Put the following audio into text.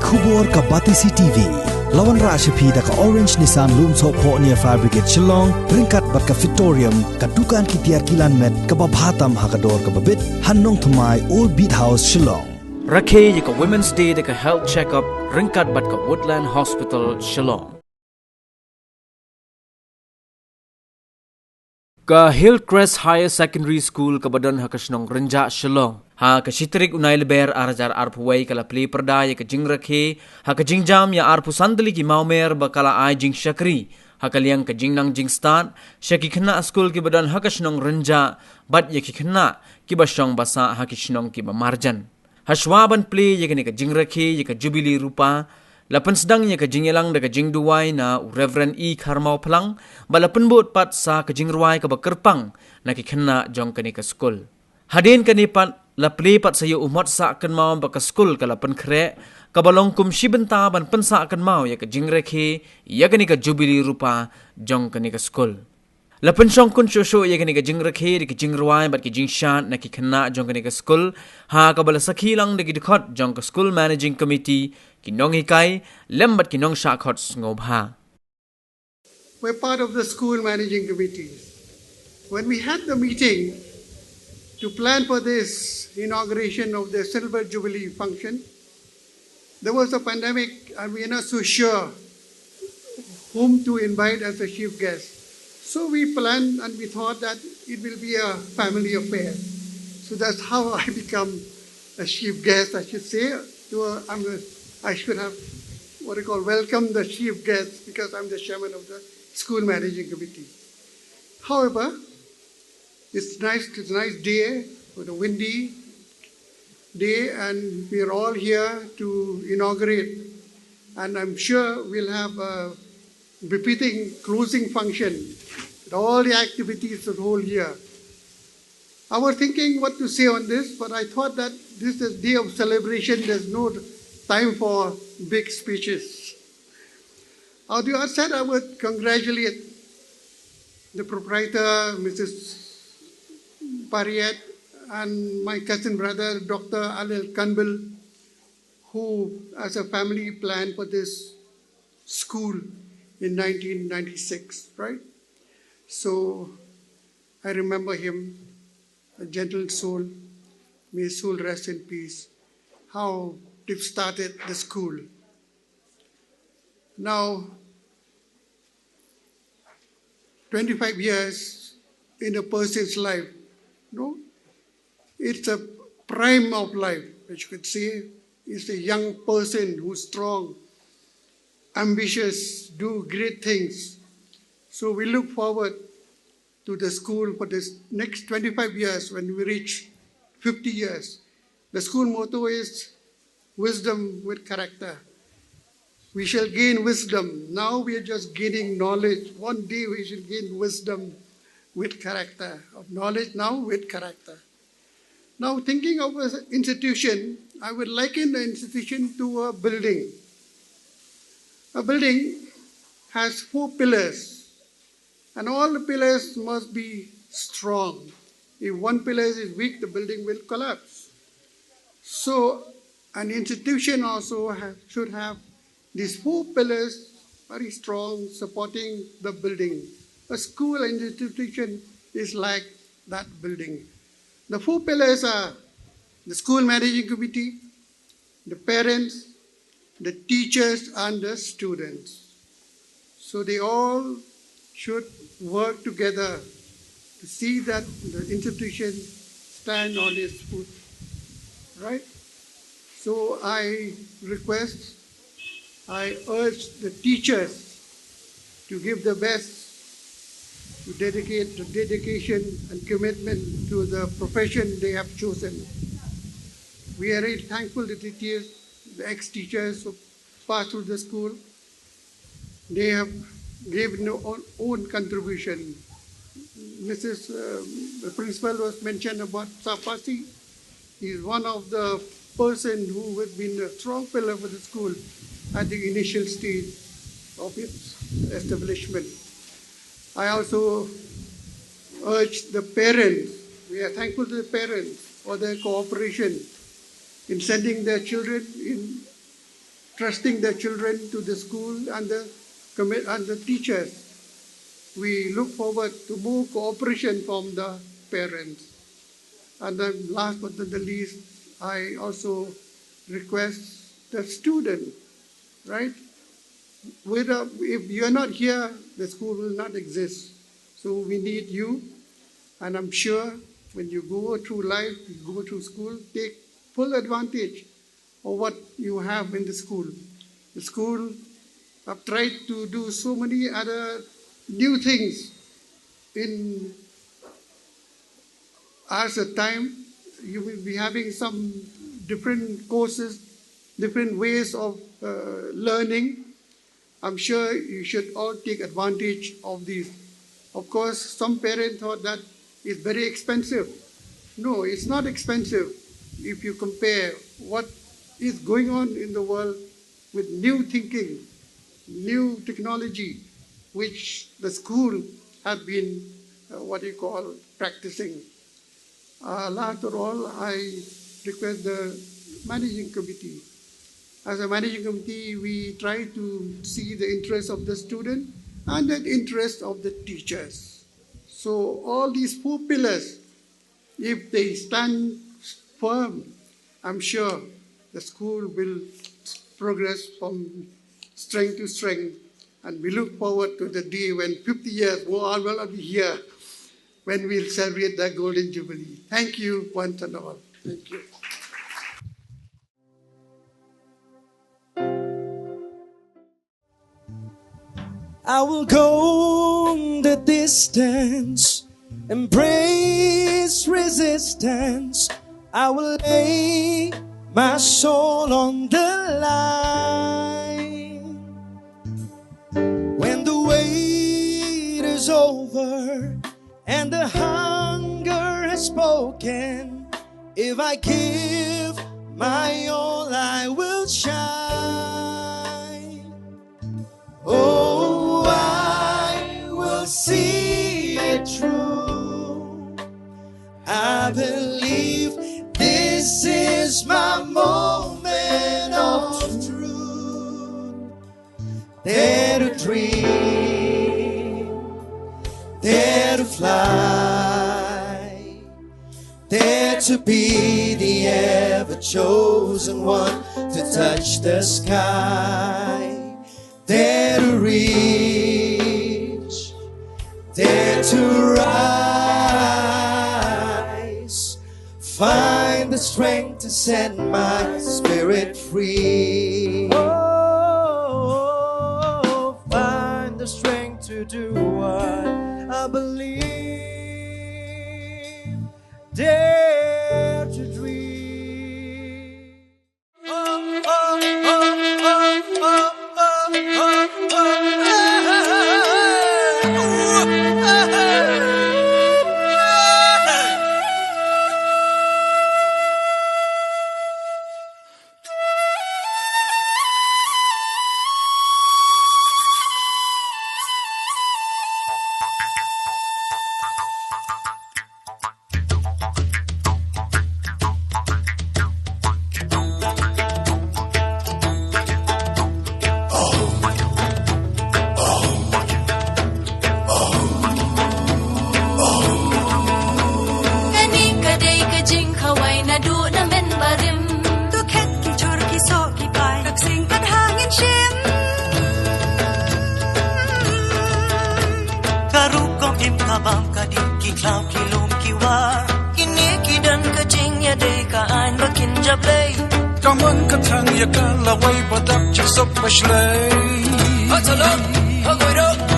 Kubor ka Batisi TV. Lawan Rashapi da ka Orange Nissan Loom So Po near Fire Brigade Shillong. Ringkat bat ka Victorium ka Dukan ki Tiar Kilan Met ka Babhatam Hakador ka Babit. Hannong Thumai Old Beat House Shillong. Rakhe ka Women's Day da ka Health Checkup. Ringkat bat ka Woodland Hospital Shillong. Ka Hill Crest Higher Secondary School ka Badan Hakashnong Renja Shillong. Ha ka Shitrik Unai Leber Arajar Arpuway kala Pyrda ya ka Jingrakhe. Ha ka Jingjam ya Arpu Sandali ki Maumer bakala ay Jing Shakri. Ha kaliang ka Jingnang Jingstan. Siya ki kena school ki Badan Hakashnong Renja. Bat ya ki kena ki Basyong Basa Hakishnong ki Marjan. Hashwaban Plie ya ka Jingrakhe ya ka Jubili Rupa. Lapan sedang ya ka Jingelang da ka Jingduway na Reverend E. Karmau Pelang. Balapan buot pat sa ka Jingruway ka Bakerpang na ki kena jong ka ni ka school. Hadin ka ni pat lapli pat sayo umot sa akan mau baka school ka lapan kre. Kabalong kumsi benta ban pensa akan mau ya ka Jingrakhe ya ka ni ka Jubili Rupa jong ka ni ka school. Lapan syong kun syosyo ya ka ni ka Jingrakhe di ka Jingruway bat ki Jingshan na ki kena jong ka ni ka school. Ha kabala sakhilang di ki dikot jong ka school managing committee kinong hikay lembat kinong shakhot ngobha. We're part of the school managing committee. When we had the meeting to plan for this inauguration of the Silver Jubilee function, there was a pandemic and we are not so sure whom to invite as a chief guest. So we planned and we thought that it will be a family affair. So that's how I become a chief guest, I should say. I should have welcomed the chief guest because I'm the chairman of the school managing committee. However, it's a nice day, with a windy day, and we're all here to inaugurate. And I'm sure we'll have a repeating closing function with all the activities the whole year. I was thinking what to say on this, but I thought that this is a day of celebration. There's no time for big speeches. On the outside, I would congratulate the proprietor, Mrs. Pariat, and my cousin brother, Dr. Alil Kanbil, who, as a family, planned for this school in 1996, right? So I remember him, a gentle soul. May his soul rest in peace. How they've started the school. Now, 25 years in a person's life, no? It's a prime of life, which you could say. It's a young person who's strong, ambitious, do great things. So we look forward to the school for this next 25 years when we reach 50 years. The school motto is wisdom with character. We shall gain wisdom. Now we are just gaining knowledge. One day we shall gain wisdom with character. Of knowledge now with character. Now thinking of an institution, I would liken the institution to a building. A building has 4 pillars, and all the pillars must be strong. If one pillar is weak, the building will collapse. So an institution also should have these 4 pillars very strong, supporting the building. A school institution is like that building. The 4 pillars are the school managing committee, the parents, the teachers, and the students. So they all should work together to see that the institution stand on its foot, right? So I urge the teachers to give the best, to dedicate the dedication and commitment to the profession they have chosen. We are very thankful to the teachers, the ex-teachers who passed through the school. They have given their own contribution. The principal was mentioned about Sapasi. He is one of the person who has been a strong pillar for the school at the initial stage of its establishment. I also urge the parents, we are thankful to the parents for their cooperation in sending their children in trusting their children to the school and the teachers. We look forward to more cooperation from the parents. And then last but not the least, I also request the student, right? If you're not here, the school will not exist. So we need you. And I'm sure when you go through life, you go through school, take full advantage of what you have in the school. The school have tried to do so many other new things in as a time. You will be having some different courses, different ways of learning. I'm sure you should all take advantage of these. Of course, some parents thought that it's very expensive. No, it's not expensive if you compare what is going on in the world with new thinking, new technology, which the school have been, practicing. Last of all, I request the managing committee. As a managing committee, we try to see the interest of the student and the interest of the teachers. So all these 4 pillars, if they stand firm, I'm sure the school will progress from strength to strength. And we look forward to the day when 50 years will all be here, when we'll celebrate the Golden Jubilee. Thank you, once and all. Thank you. I will go the distance, embrace resistance. I will lay my soul on the line. When the wait is over and the hunger has spoken, if I give my all, I will shine. Oh, I will see it through. I believe this is my moment of truth. Dare to dream, dare to fly, dare to be the ever-chosen one to touch the sky. Dare to reach, dare to rise, find the strength to set my spirit free. Oh, find the strength to do what I believe. Dare to dream. Oh, oh, oh, oh, oh. Kaman katang yakala way padap chisop bashlay. Hatalo, hagoyro.